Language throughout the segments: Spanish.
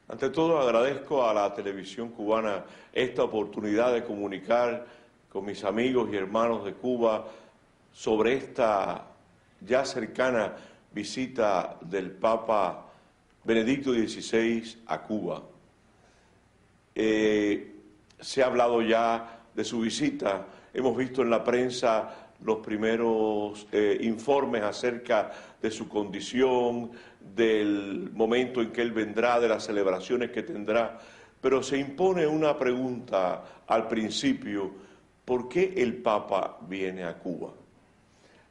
Ante todo agradezco a la televisión cubana esta oportunidad de comunicar con mis amigos y hermanos de Cuba sobre esta ya cercana visita del Papa Benedicto XVI a Cuba. Se ha hablado ya de su visita, hemos visto en la prensa los primeros informes acerca de su condición, del momento en que él vendrá, de las celebraciones que tendrá, pero se impone una pregunta al principio: ¿por qué el Papa viene a Cuba?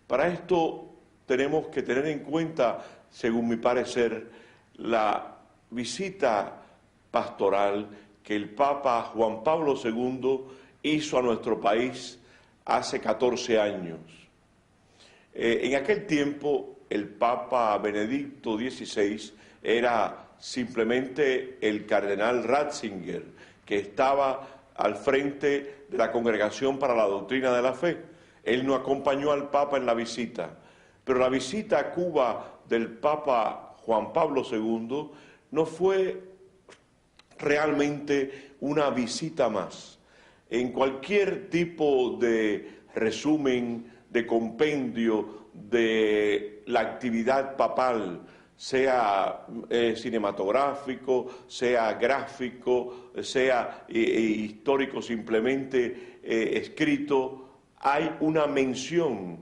Para esto tenemos que tener en cuenta, según mi parecer, la visita pastoral que el Papa Juan Pablo II hizo a nuestro país hace 14 años. En aquel tiempo el Papa Benedicto XVI era simplemente el cardenal Ratzinger, que estaba al frente de la Congregación para la Doctrina de la Fe. Él no acompañó al Papa en la visita, pero la visita a Cuba del Papa Juan Pablo II no fue realmente una visita más. En cualquier tipo de resumen, de compendio de la actividad papal, sea cinematográfico, sea gráfico, sea histórico simplemente escrito, hay una mención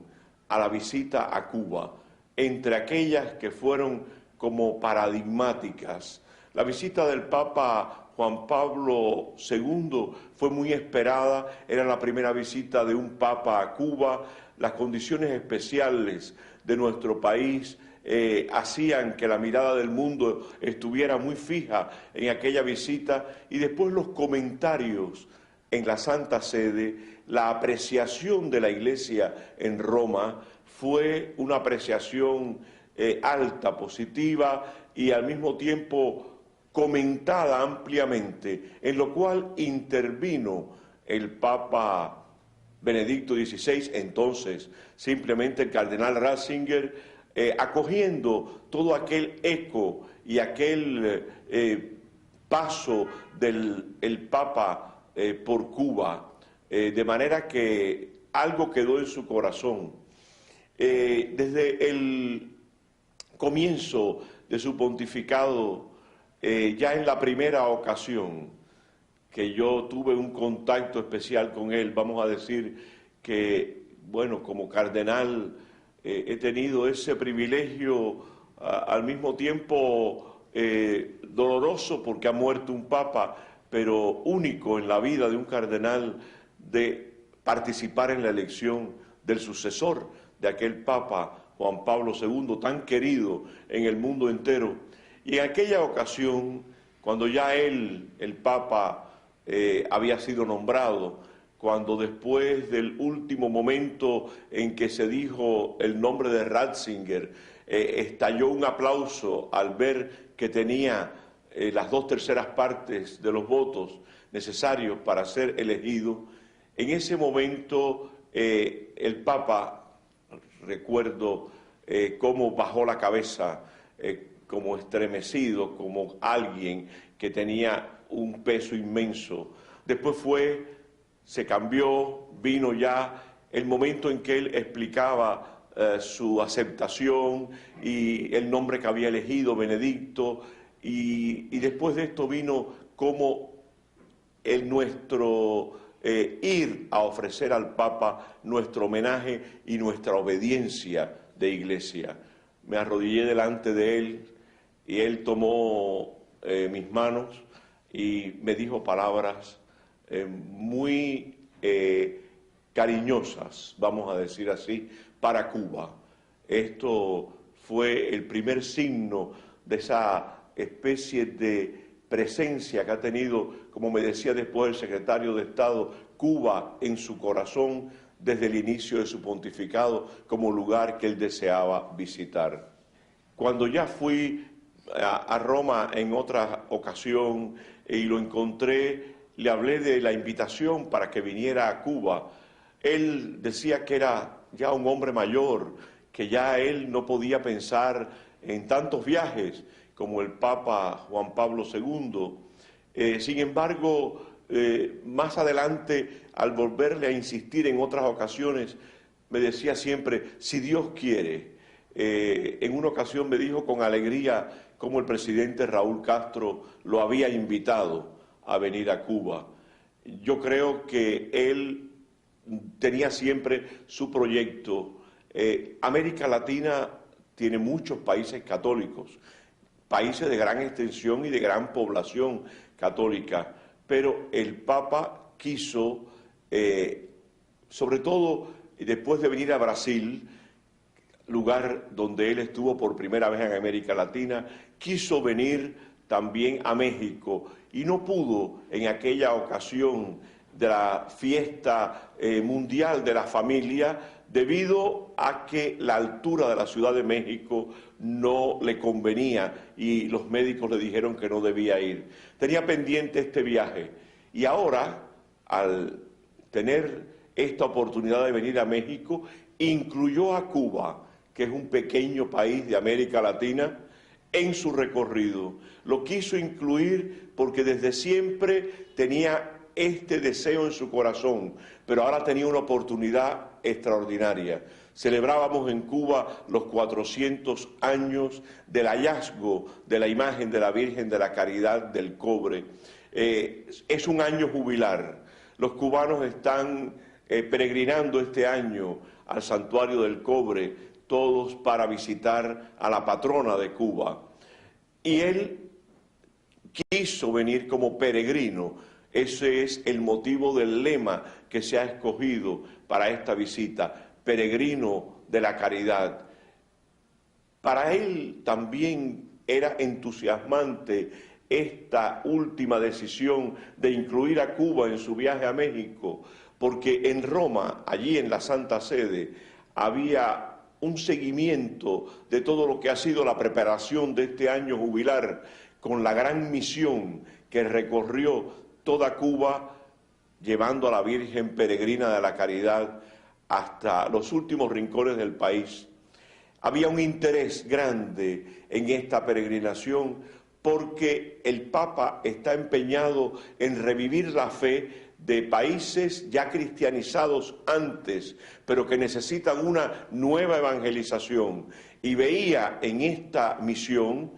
a la visita a Cuba, entre aquellas que fueron como paradigmáticas. La visita del Papa Juan Pablo II fue muy esperada, era la primera visita de un Papa a Cuba. Las condiciones especiales de nuestro país hacían que la mirada del mundo estuviera muy fija en aquella visita, y después los comentarios en la Santa Sede, la apreciación de la Iglesia en Roma fue una apreciación alta, positiva y al mismo tiempo comentada ampliamente, en lo cual intervino el Papa Benedicto XVI, entonces simplemente el cardenal Ratzinger, acogiendo todo aquel eco y aquel paso del Papa por Cuba, de manera que algo quedó en su corazón. Desde el comienzo de su pontificado, ya en la primera ocasión que yo tuve un contacto especial con él, vamos a decir que, bueno, como cardenal he tenido ese privilegio al mismo tiempo doloroso, porque ha muerto un papa, pero único en la vida de un cardenal, de participar en la elección del sucesor de aquel Papa Juan Pablo II, tan querido en el mundo entero. Y en aquella ocasión, cuando ya él, el Papa, había sido nombrado, cuando después del último momento en que se dijo el nombre de Ratzinger, estalló un aplauso al ver que tenía las 2/3 partes de los votos necesarios para ser elegido. En ese momento el Papa, recuerdo cómo bajó la cabeza, como estremecido, como alguien que tenía un peso inmenso. Después se cambió, vino ya el momento en que él explicaba su aceptación y el nombre que había elegido, Benedicto, y después de esto vino como nuestro ir a ofrecer al Papa nuestro homenaje y nuestra obediencia de iglesia. Me arrodillé delante de él y él tomó mis manos y me dijo palabras muy cariñosas, vamos a decir así, para Cuba. Esto fue el primer signo de esa especie de presencia que ha tenido, como me decía después el secretario de Estado, Cuba en su corazón desde el inicio de su pontificado, como lugar que él deseaba visitar. Cuando ya fui a Roma en otra ocasión y lo encontré, le hablé de la invitación para que viniera a Cuba. Él decía que era ya un hombre mayor, que ya él no podía pensar en tantos viajes, como el Papa Juan Pablo II. Sin embargo, más adelante, al volverle a insistir en otras ocasiones, me decía siempre, si Dios quiere. En una ocasión me dijo con alegría cómo el presidente Raúl Castro lo había invitado a venir a Cuba. Yo creo que él tenía siempre su proyecto. América Latina tiene muchos países católicos, países de gran extensión y de gran población católica, pero el Papa quiso, sobre todo después de venir a Brasil, lugar donde él estuvo por primera vez en América Latina, quiso venir también a México y no pudo en aquella ocasión de la fiesta mundial de la familia debido a que la altura de la Ciudad de México no le convenía y los médicos le dijeron que no debía ir. Tenía pendiente este viaje y ahora, al tener esta oportunidad de venir a México, incluyó a Cuba, que es un pequeño país de América Latina, en su recorrido. Lo quiso incluir porque desde siempre tenía este deseo en su corazón, pero ahora tenía una oportunidad extraordinaria. Celebrábamos en Cuba los 400 años del hallazgo de la imagen de la Virgen de la Caridad del Cobre. Es un año jubilar. Los cubanos están peregrinando este año al Santuario del Cobre, todos para visitar a la patrona de Cuba. Y él quiso venir como peregrino. Ese es el motivo del lema que se ha escogido para esta visita, peregrino de la caridad. Para él también era entusiasmante esta última decisión de incluir a Cuba en su viaje a México, porque en Roma, allí en la Santa Sede, había un seguimiento de todo lo que ha sido la preparación de este año jubilar, con la gran misión que recorrió toda Cuba, llevando a la Virgen Peregrina de la Caridad hasta los últimos rincones del país. Había un interés grande en esta peregrinación porque el Papa está empeñado en revivir la fe de países ya cristianizados antes, pero que necesitan una nueva evangelización. Y veía en esta misión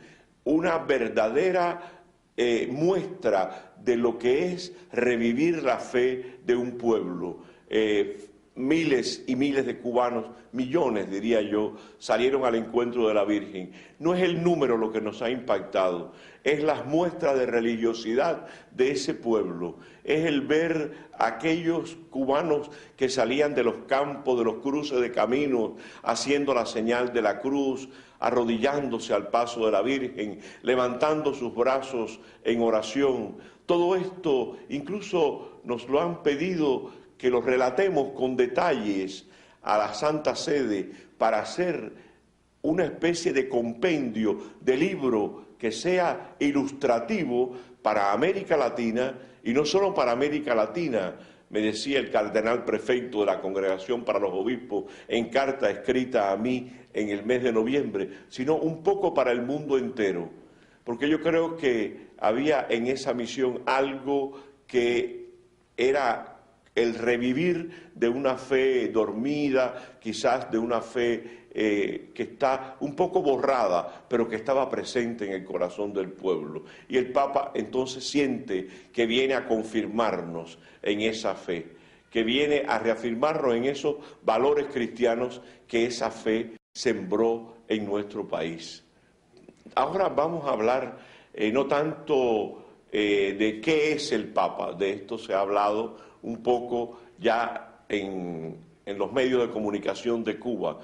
una verdadera muestra de lo que es revivir la fe de un pueblo. Miles y miles de cubanos, millones diría yo, salieron al encuentro de la Virgen. No es el número lo que nos ha impactado, es las muestras de religiosidad de ese pueblo, es el ver a aquellos cubanos que salían de los campos, de los cruces de caminos, haciendo la señal de la cruz, arrodillándose al paso de la Virgen, levantando sus brazos en oración. Todo esto incluso nos lo han pedido que los relatemos con detalles a la Santa Sede para hacer una especie de compendio, de libro que sea ilustrativo para América Latina, y no solo para América Latina, me decía el cardenal prefecto de la Congregación para los Obispos en carta escrita a mí en el mes de noviembre, sino un poco para el mundo entero, porque yo creo que había en esa misión algo que era el revivir de una fe dormida, quizás de una fe que está un poco borrada, pero que estaba presente en el corazón del pueblo. Y el Papa entonces siente que viene a confirmarnos en esa fe, que viene a reafirmarnos en esos valores cristianos que esa fe sembró en nuestro país. Ahora vamos a hablar no tanto de qué es el Papa, de esto se ha hablado un poco ya en los medios de comunicación de Cuba.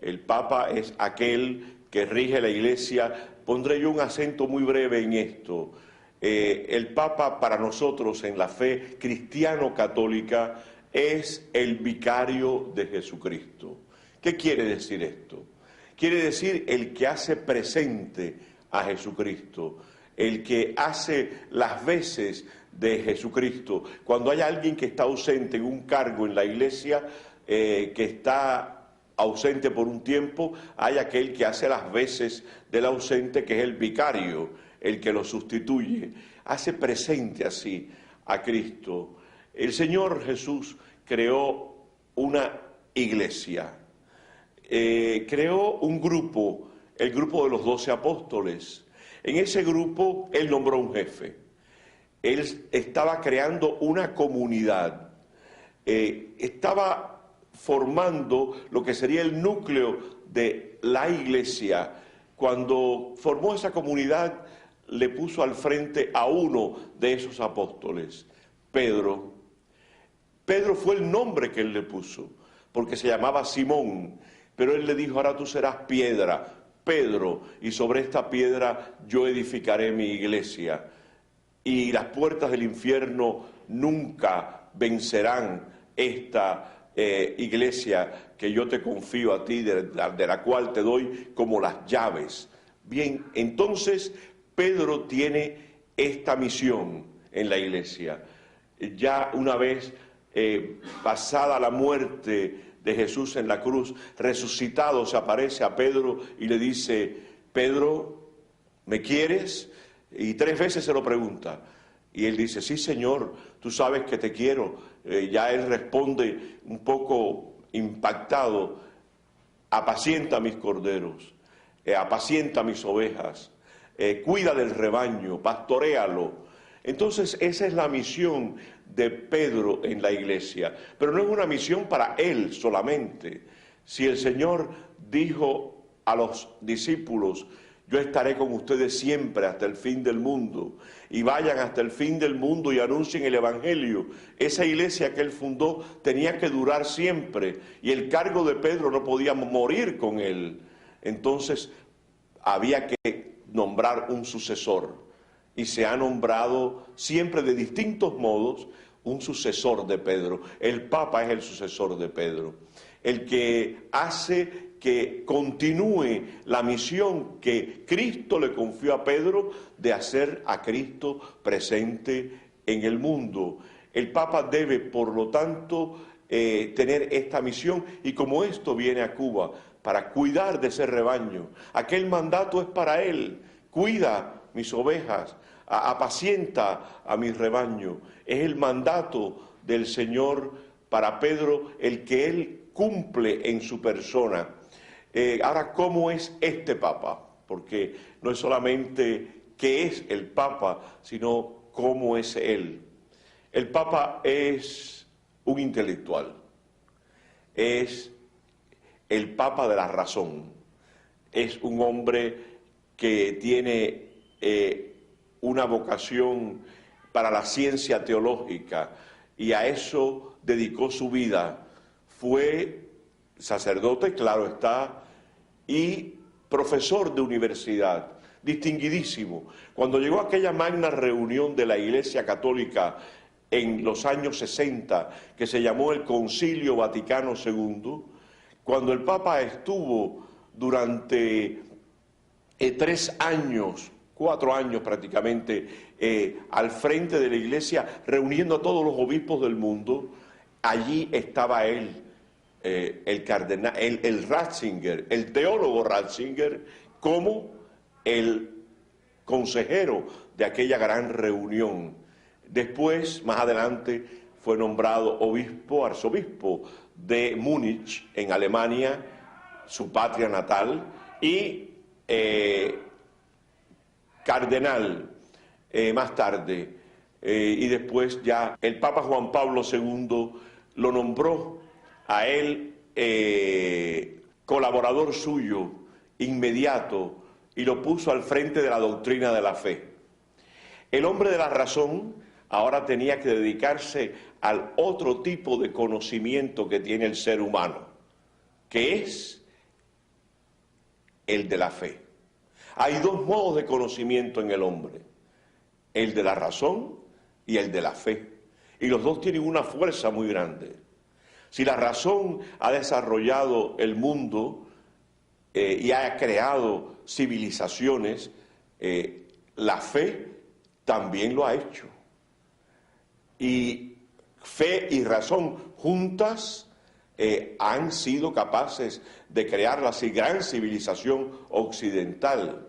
El Papa es aquel que rige la Iglesia. Pondré yo un acento muy breve en esto. El Papa para nosotros en la fe cristiano-católica es el vicario de Jesucristo. ¿Qué quiere decir esto? Quiere decir el que hace presente a Jesucristo, el que hace las veces de Jesucristo. Cuando hay alguien que está ausente en un cargo en la Iglesia, que está ausente por un tiempo, hay aquel que hace las veces del ausente, que es el vicario, el que lo sustituye. Hace presente así a Cristo. El Señor Jesús creó una iglesia, creó un grupo, el grupo de los 12 apóstoles. En ese grupo Él nombró un jefe. Él estaba creando una comunidad, estaba formando lo que sería el núcleo de la iglesia. Cuando formó esa comunidad, le puso al frente a uno de esos apóstoles, Pedro. Pedro fue el nombre que él le puso, porque se llamaba Simón, pero él le dijo: ahora tú serás piedra, Pedro, y sobre esta piedra yo edificaré mi iglesia, y las puertas del infierno nunca vencerán esta iglesia que yo te confío a ti, de la cual te doy como las llaves. Bien, entonces Pedro tiene esta misión en la iglesia. Ya una vez pasada la muerte de Jesús en la cruz, resucitado, se aparece a Pedro y le dice: Pedro, ¿me quieres? Y 3 veces se lo pregunta. Y él dice: sí, Señor, tú sabes que te quiero. Ya él responde un poco impactado: apacienta mis corderos, apacienta mis ovejas, cuida del rebaño, pastoréalo. Entonces esa es la misión de Pedro en la iglesia, pero no es una misión para él solamente. Si el Señor dijo a los discípulos: yo estaré con ustedes siempre hasta el fin del mundo, y vayan hasta el fin del mundo y anuncien el Evangelio. Esa iglesia que él fundó tenía que durar siempre, y el cargo de Pedro no podía morir con él. Entonces había que nombrar un sucesor, y se ha nombrado siempre de distintos modos un sucesor de Pedro. El Papa es el sucesor de Pedro, el que hace que continúe la misión que Cristo le confió a Pedro de hacer a Cristo presente en el mundo. El Papa debe, por lo tanto, tener esta misión, y como esto viene a Cuba para cuidar de ese rebaño, aquel mandato es para él: cuida mis ovejas, apacienta a mi rebaño. Es el mandato del Señor para Pedro, el que él cumple en su persona. Ahora, ¿cómo es este Papa? Porque no es solamente qué es el Papa, sino cómo es él. El Papa es un intelectual, es el Papa de la razón, es un hombre que tiene una vocación para la ciencia teológica, y a eso dedicó su vida. Fue sacerdote, claro está, y profesor de universidad, distinguidísimo. Cuando llegó aquella magna reunión de la Iglesia Católica en los años 60, que se llamó el Concilio Vaticano II, cuando el Papa estuvo durante 3 años, 4 años prácticamente, al frente de la Iglesia, reuniendo a todos los obispos del mundo, allí estaba él, el cardenal, el Ratzinger, el teólogo Ratzinger, como el consejero de aquella gran reunión. Después, más adelante, fue nombrado arzobispo de Múnich, en Alemania, su patria natal, y cardenal más tarde. Y después ya el Papa Juan Pablo II lo nombró a él colaborador suyo inmediato, y lo puso al frente de la doctrina de la fe. El hombre de la razón ahora tenía que dedicarse al otro tipo de conocimiento que tiene el ser humano, que es el de la fe. Hay 2 modos de conocimiento en el hombre: el de la razón y el de la fe, y los 2 tienen una fuerza muy grande. Si la razón ha desarrollado el mundo y ha creado civilizaciones, la fe también lo ha hecho. Y fe y razón juntas han sido capaces de crear la gran civilización occidental.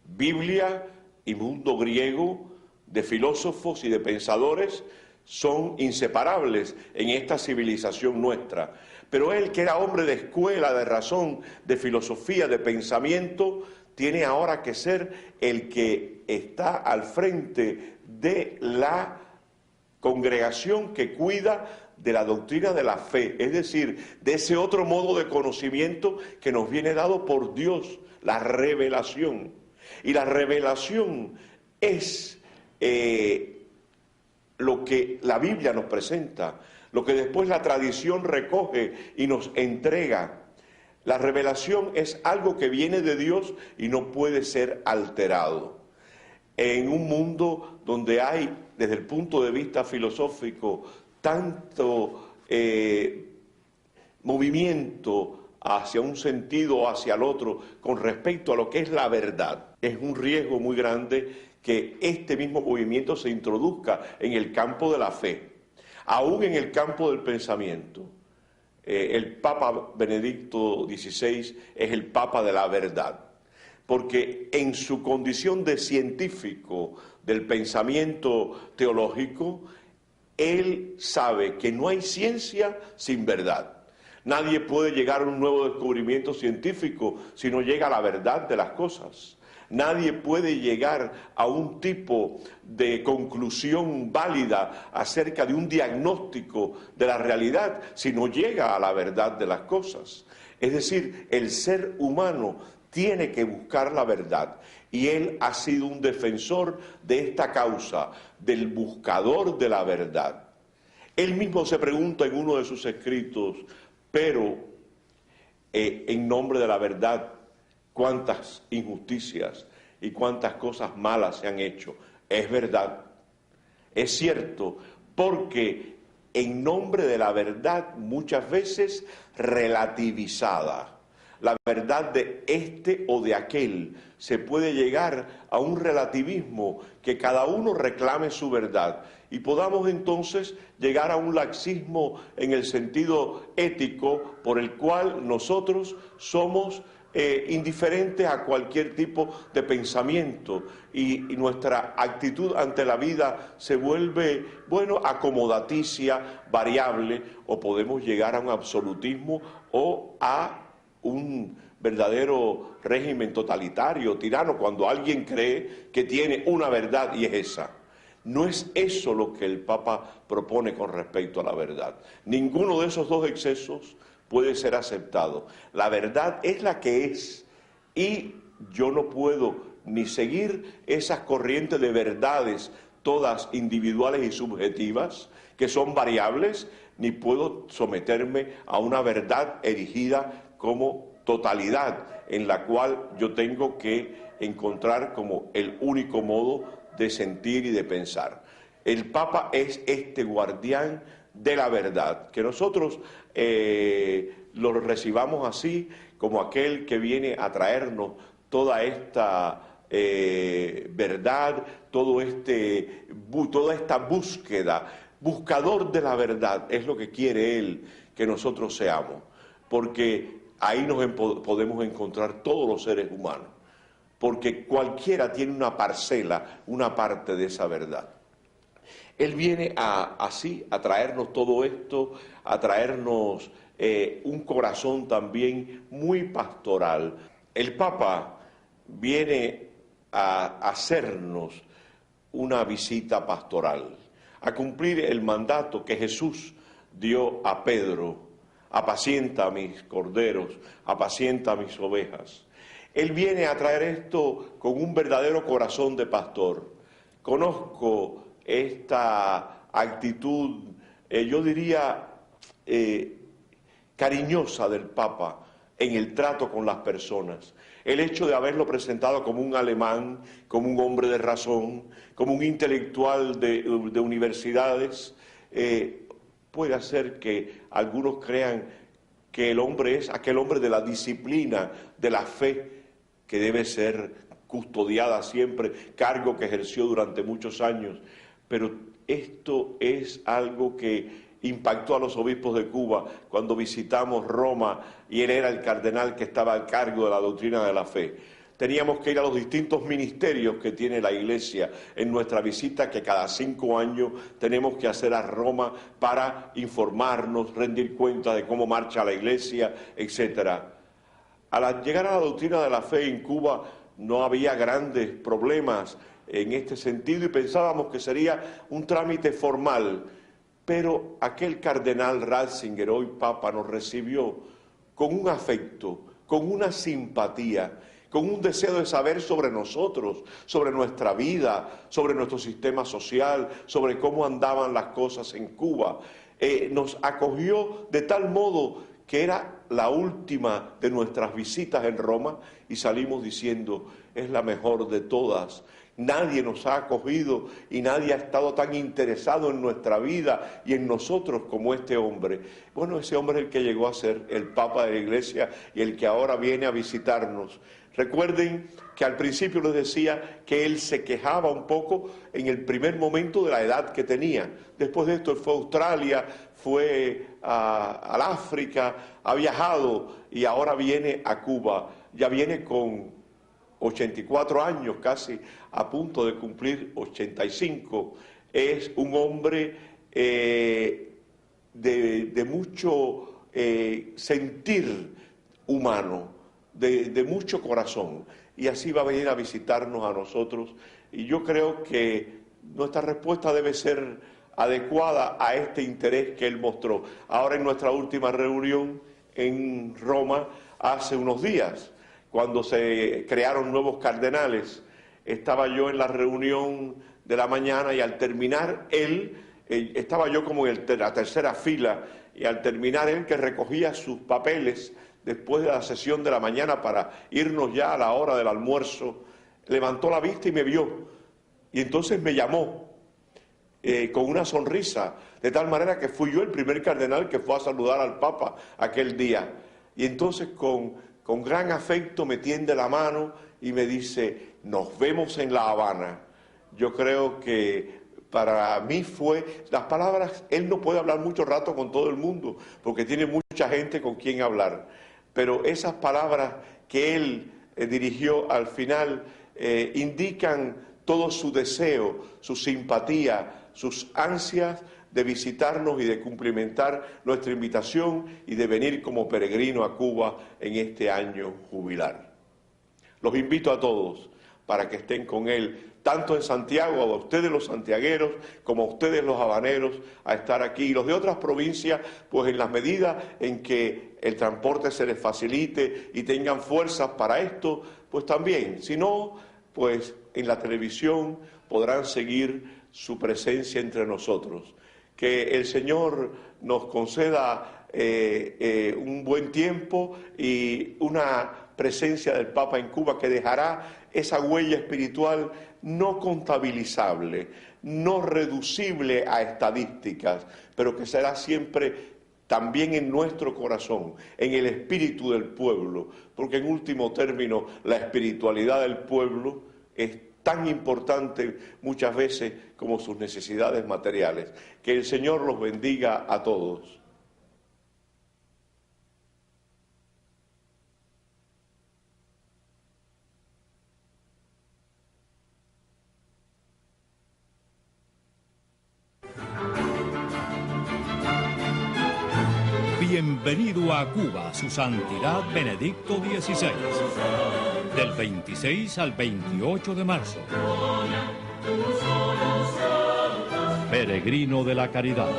Biblia y mundo griego de filósofos y de pensadores son inseparables en esta civilización nuestra. Pero él, que era hombre de escuela, de razón, de filosofía, de pensamiento, tiene ahora que ser el que está al frente de la congregación que cuida de la doctrina de la fe, es decir, de ese otro modo de conocimiento que nos viene dado por Dios, la revelación. Y la revelación es lo que la Biblia nos presenta, lo que después la tradición recoge y nos entrega. La revelación es algo que viene de Dios y no puede ser alterado. En un mundo donde hay, desde el punto de vista filosófico, tanto movimiento hacia un sentido o hacia el otro con respecto a lo que es la verdad, es un riesgo muy grande que este mismo movimiento se introduzca en el campo de la fe, aún en el campo del pensamiento. El Papa Benedicto XVI es el Papa de la verdad, porque en su condición de científico del pensamiento teológico, él sabe que no hay ciencia sin verdad. Nadie puede llegar a un nuevo descubrimiento científico si no llega a la verdad de las cosas. Nadie puede llegar a un tipo de conclusión válida acerca de un diagnóstico de la realidad si no llega a la verdad de las cosas. Es decir, el ser humano tiene que buscar la verdad y él ha sido un defensor de esta causa, del buscador de la verdad. Él mismo se pregunta en uno de sus escritos, pero en nombre de la verdad, cuántas injusticias y cuántas cosas malas se han hecho. Es verdad, es cierto, porque en nombre de la verdad muchas veces relativizada, la verdad de este o de aquel, se puede llegar a un relativismo que cada uno reclame su verdad y podamos entonces llegar a un laxismo en el sentido ético por el cual nosotros somos indiferentes a cualquier tipo de pensamiento y nuestra actitud ante la vida se vuelve, acomodaticia, variable, o podemos llegar a un absolutismo o a un verdadero régimen totalitario, tirano, cuando alguien cree que tiene una verdad y es esa. No es eso lo que el Papa propone con respecto a la verdad. Ninguno de esos dos excesos puede ser aceptado. La verdad es la que es y yo no puedo ni seguir esas corrientes de verdades, todas individuales y subjetivas, que son variables, ni puedo someterme a una verdad erigida como totalidad, en la cual yo tengo que encontrar como el único modo de sentir y de pensar. El Papa es este guardián de la verdad, que nosotros lo recibamos así como aquel que viene a traernos toda esta verdad, toda esta búsqueda, buscador de la verdad, es lo que quiere Él que nosotros seamos, porque ahí nos podemos encontrar todos los seres humanos, porque cualquiera tiene una parcela, una parte de esa verdad. Él viene así a traernos todo esto, a traernos un corazón también muy pastoral. El Papa viene a hacernos una visita pastoral, a cumplir el mandato que Jesús dio a Pedro: apacienta a mis corderos, apacienta a mis ovejas. Él viene a traer esto con un verdadero corazón de pastor. Conozco esta actitud, yo diría, cariñosa del Papa en el trato con las personas. El hecho de haberlo presentado como un alemán, como un hombre de razón, como un intelectual de universidades, puede hacer que algunos crean que el hombre es aquel hombre de la disciplina, de la fe, que debe ser custodiada siempre, cargo que ejerció durante muchos años. Pero esto es algo que impactó a los obispos de Cuba cuando visitamos Roma y él era el cardenal que estaba al cargo de la doctrina de la fe. Teníamos que ir a los distintos ministerios que tiene la Iglesia en nuestra visita, que cada 5 años tenemos que hacer a Roma para informarnos, rendir cuenta de cómo marcha la Iglesia, etc. Al llegar a la doctrina de la fe en Cuba no había grandes problemas en este sentido y pensábamos que sería un trámite formal, pero aquel cardenal Ratzinger, hoy Papa, nos recibió con un afecto, con una simpatía, con un deseo de saber sobre nosotros, sobre nuestra vida, sobre nuestro sistema social, sobre cómo andaban las cosas en Cuba. Nos acogió de tal modo que era la última de nuestras visitas en Roma y salimos diciendo, es la mejor de todas. Nadie nos ha acogido y nadie ha estado tan interesado en nuestra vida y en nosotros como este hombre. Bueno, ese hombre es el que llegó a ser el Papa de la Iglesia y el que ahora viene a visitarnos. Recuerden que al principio les decía que él se quejaba un poco en el primer momento de la edad que tenía. Después de esto él fue a Australia, fue al África, ha viajado y ahora viene a Cuba. Ya viene con 84 años, casi a punto de cumplir 85. Es un hombre de mucho sentir humano, de mucho corazón, y así va a venir a visitarnos a nosotros, y yo creo que nuestra respuesta debe ser adecuada a este interés que él mostró. Ahora en nuestra última reunión en Roma, hace unos días, cuando se crearon nuevos cardenales, estaba yo en la reunión de la mañana y al terminar estaba yo como en la tercera fila, y al terminar él, que recogía sus papeles después de la sesión de la mañana para irnos ya a la hora del almuerzo, levantó la vista y me vio, y entonces me llamó con una sonrisa, de tal manera que fui yo el primer cardenal que fue a saludar al Papa aquel día, y entonces con gran afecto me tiende la mano y me dice, nos vemos en La Habana. Yo creo que para mí las palabras, él no puede hablar mucho rato con todo el mundo, porque tiene mucha gente con quien hablar, pero esas palabras que él dirigió al final indican todo su deseo, su simpatía, sus ansias de visitarnos y de cumplimentar nuestra invitación y de venir como peregrino a Cuba en este año jubilar. Los invito a todos para que estén con él, tanto en Santiago, a ustedes los santiagueros, como a ustedes los habaneros, a estar aquí. Y los de otras provincias, pues en la medida en que el transporte se les facilite y tengan fuerzas para esto, pues también. Si no, pues en la televisión podrán seguir su presencia entre nosotros. Que el Señor nos conceda un buen tiempo y una presencia del Papa en Cuba que dejará esa huella espiritual no contabilizable, no reducible a estadísticas, pero que será siempre también en nuestro corazón, en el espíritu del pueblo, porque en último término la espiritualidad del pueblo es tan importante muchas veces como sus necesidades materiales. Que el Señor los bendiga a todos. Bienvenido a Cuba, su santidad Benedicto XVI. Del 26 al 28 de marzo. Peregrino de la Caridad.